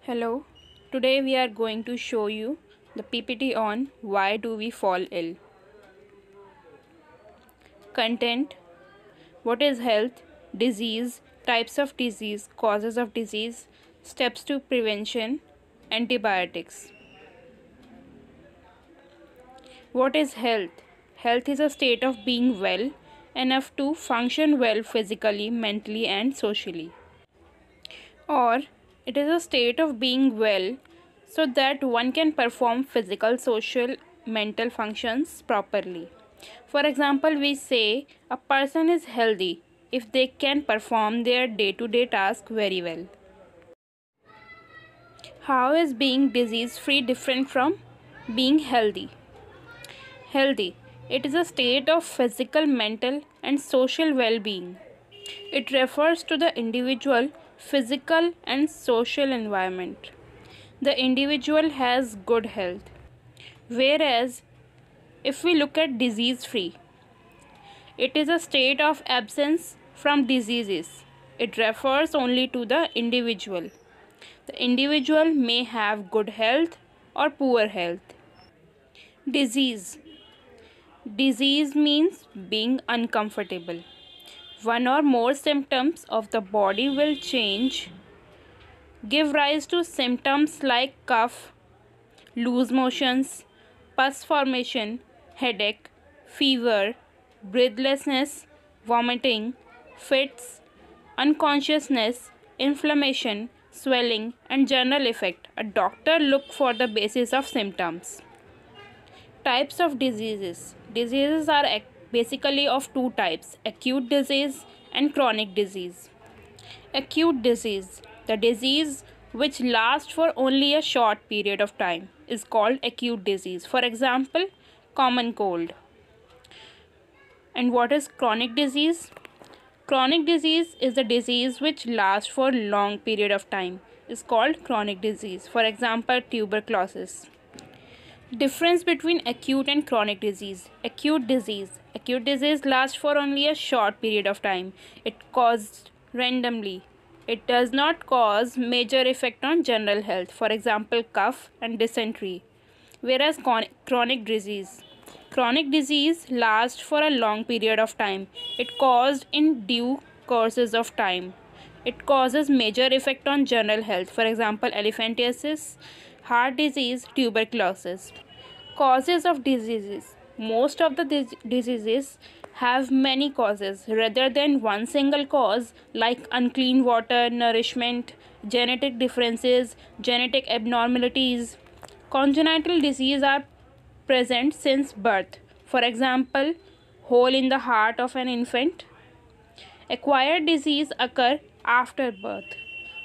Hello, today we are going to show you the PPT on why do we fall ill. Content: what is health, disease, types of disease, causes of disease, steps to prevention, antibiotics. What is health? Health is a state of being well enough to function well physically, mentally, and socially. Or it is a state of being well so that one can perform physical, social, mental functions properly. For example, we say a person is healthy if they can perform their day-to-day task very well. How is being disease free different from being healthy? Healthy. It is a state of physical, mental, and social well being. It refers to the individual physical and social environment. The individual has good health. Whereas, if we look at disease free, it is a state of absence from diseases. It refers only to the individual. The individual may have good health or poor health. Disease. Disease means being uncomfortable. One or more symptoms of the body will change, give rise to symptoms like cough, loose motions, pus formation, headache, fever, breathlessness, vomiting, fits, unconsciousness, inflammation, swelling, and general effect. A doctor looks for the basis of symptoms. Types of diseases. Diseases are basically of two types: acute disease and chronic disease. Acute disease, the disease which lasts for only a short period of time, is called acute disease. For example, common cold. And what is chronic disease? Chronic disease is the disease which lasts for long period of time, is called chronic disease. For example, tuberculosis. Difference between acute and chronic disease. Acute disease. Acute disease lasts for only a short period of time. It caused randomly. It does not cause major effect on general health. For example, cough and dysentery. Whereas chronic disease. Chronic disease lasts for a long period of time. It caused in due courses of time. It causes major effect on general health. For example, elephantiasis, heart disease, tuberculosis. Causes of diseases. Most of the diseases have many causes rather than one single cause, like unclean water, nourishment, genetic differences, genetic abnormalities. Congenital diseases are present since birth. For example, hole in the heart of an infant. Acquired disease occur after birth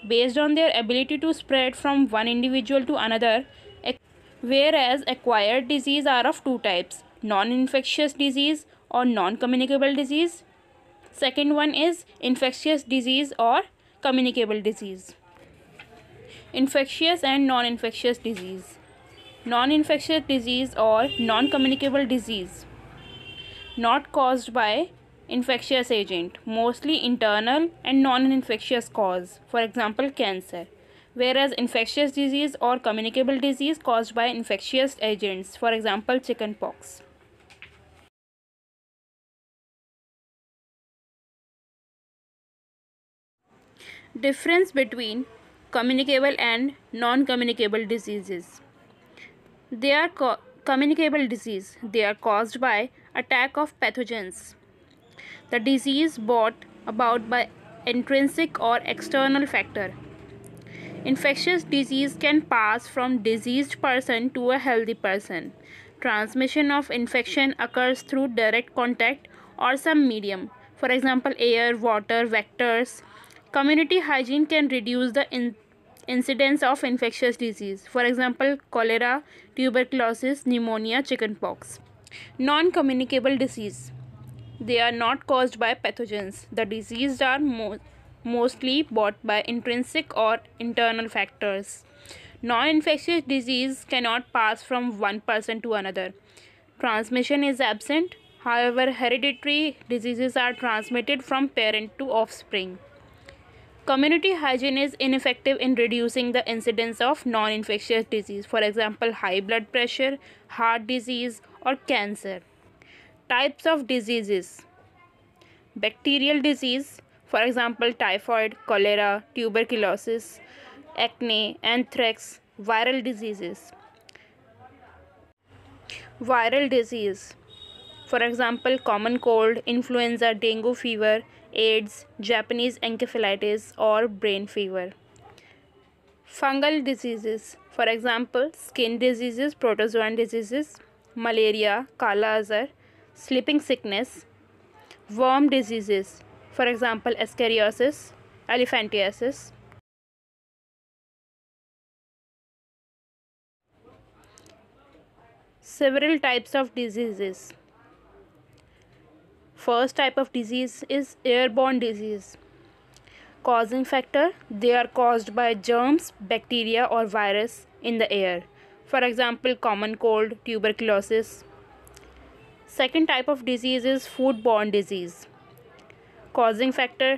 based on their ability to spread from one individual to another. Whereas acquired disease are of two types: non-infectious disease or non-communicable disease. Second one is infectious disease or communicable disease. Infectious and non-infectious disease. Non-infectious disease or non-communicable disease, not caused by infectious agent, mostly internal and non-infectious cause. For example, cancer. Whereas infectious disease or communicable disease caused by infectious agents. For example, chickenpox. Difference between communicable and non-communicable diseases. They are communicable disease. They are caused by attack of pathogens. The disease brought about by intrinsic or external factor. Infectious disease can pass from diseased person to a healthy person. Transmission of infection occurs through direct contact or some medium. For example, air, water, vectors. Community hygiene can reduce the incidence of infectious disease. For example, cholera, tuberculosis, pneumonia, chickenpox. Non-communicable disease. They are not caused by pathogens. The diseases are mostly brought by intrinsic or internal factors. Non-infectious disease cannot pass from one person to another. Transmission is absent. However, hereditary diseases are transmitted from parent to offspring. Community hygiene is ineffective in reducing the incidence of non-infectious disease, for example, high blood pressure, heart disease, or cancer. Types of diseases: bacterial disease, for example, typhoid, cholera, tuberculosis, acne, anthrax. Viral diseases: viral disease, for example, common cold, influenza, dengue fever, AIDS, Japanese encephalitis, or brain fever. Fungal diseases, for example, skin diseases, protozoan diseases, malaria, kala azar, sleeping sickness. Worm diseases, for example, ascariosis, elephantiasis. Several types of diseases. First type of disease is airborne disease. Causing factor: they are caused by germs, bacteria, or virus in the air. For example, common cold, tuberculosis. Second type of disease is foodborne disease. Causing factor: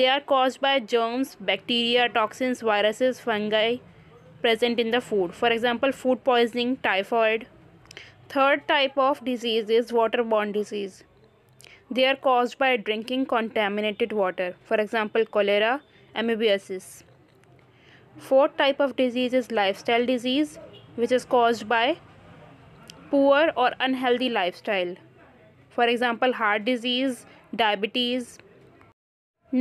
they are caused by germs, bacteria, toxins, viruses, fungi present in the food. For example, food poisoning, typhoid. Third type of disease is waterborne disease. They are caused by drinking contaminated water. For example, cholera, amoebiasis. Fourth type of disease is lifestyle disease, which is caused by poor or unhealthy lifestyle. For example, heart disease, diabetes.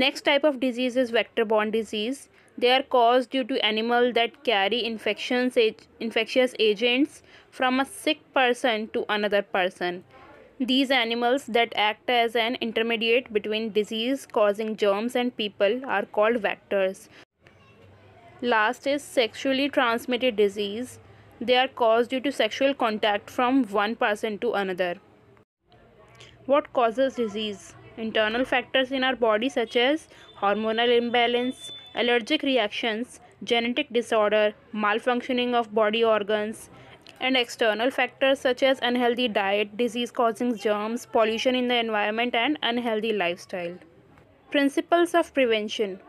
Next type of disease is vector-borne disease. They are caused due to animals that carry infectious agents from a sick person to another person. These animals that act as an intermediate between disease-causing germs and people are called vectors. Last is sexually transmitted disease. They are caused due to sexual contact from one person to another. What causes disease? Internal factors in our body such as hormonal imbalance, allergic reactions, genetic disorder, malfunctioning of body organs, and external factors such as unhealthy diet, disease-causing germs, pollution in the environment, and unhealthy lifestyle. Principles of prevention.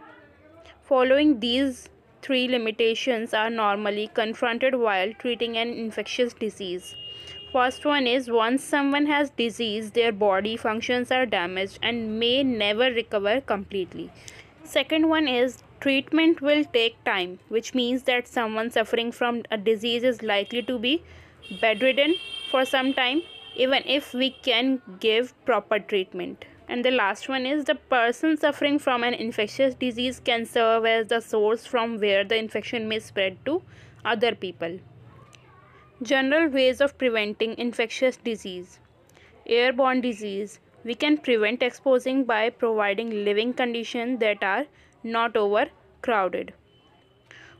Following these three limitations are normally confronted while treating an infectious disease. First one is, once someone has disease, their body functions are damaged and may never recover completely. Second one is, treatment will take time, which means that someone suffering from a disease is likely to be bedridden for some time, even if we can give proper treatment. And the last one is, the person suffering from an infectious disease can serve as the source from where the infection may spread to other people. General ways of preventing infectious disease. Airborne disease. We can prevent exposing by providing living conditions that are not overcrowded.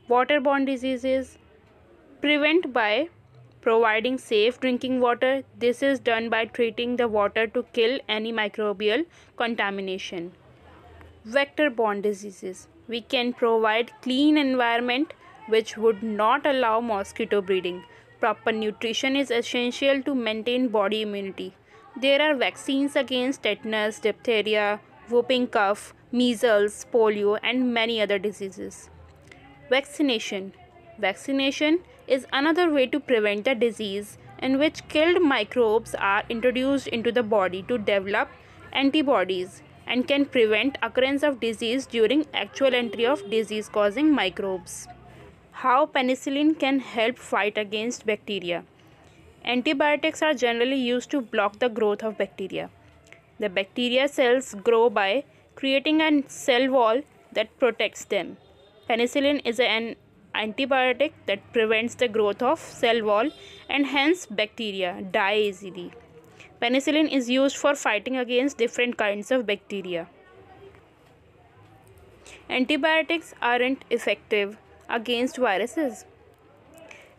Waterborne diseases. Prevent by providing safe drinking water. This is done by treating the water to kill any microbial contamination. Vector-borne diseases. We can provide clean environment which would not allow mosquito breeding. Proper nutrition is essential to maintain body immunity. There are vaccines against tetanus, diphtheria, whooping cough, measles, polio, and many other diseases. Vaccination. Vaccination is another way to prevent the disease in which killed microbes are introduced into the body to develop antibodies and can prevent occurrence of disease during actual entry of disease-causing microbes. How penicillin can help fight against bacteria. Antibiotics are generally used to block the growth of bacteria. The bacteria cells grow by creating a cell wall that protects them. Penicillin is an antibiotic that prevents the growth of cell wall and hence bacteria die easily. Penicillin is used for fighting against different kinds of bacteria. Antibiotics aren't effective against viruses.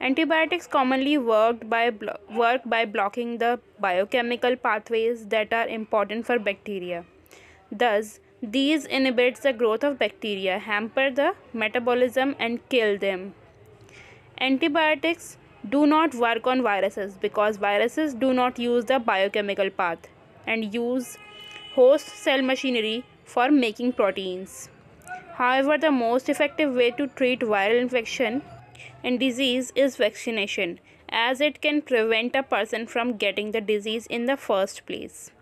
Antibiotics commonly work by blocking the biochemical pathways that are important for bacteria. Thus, these inhibit the growth of bacteria, hamper the metabolism, and kill them. Antibiotics do not work on viruses because viruses do not use the biochemical path and use host cell machinery for making proteins. However, the most effective way to treat viral infection and disease is vaccination, as it can prevent a person from getting the disease in the first place.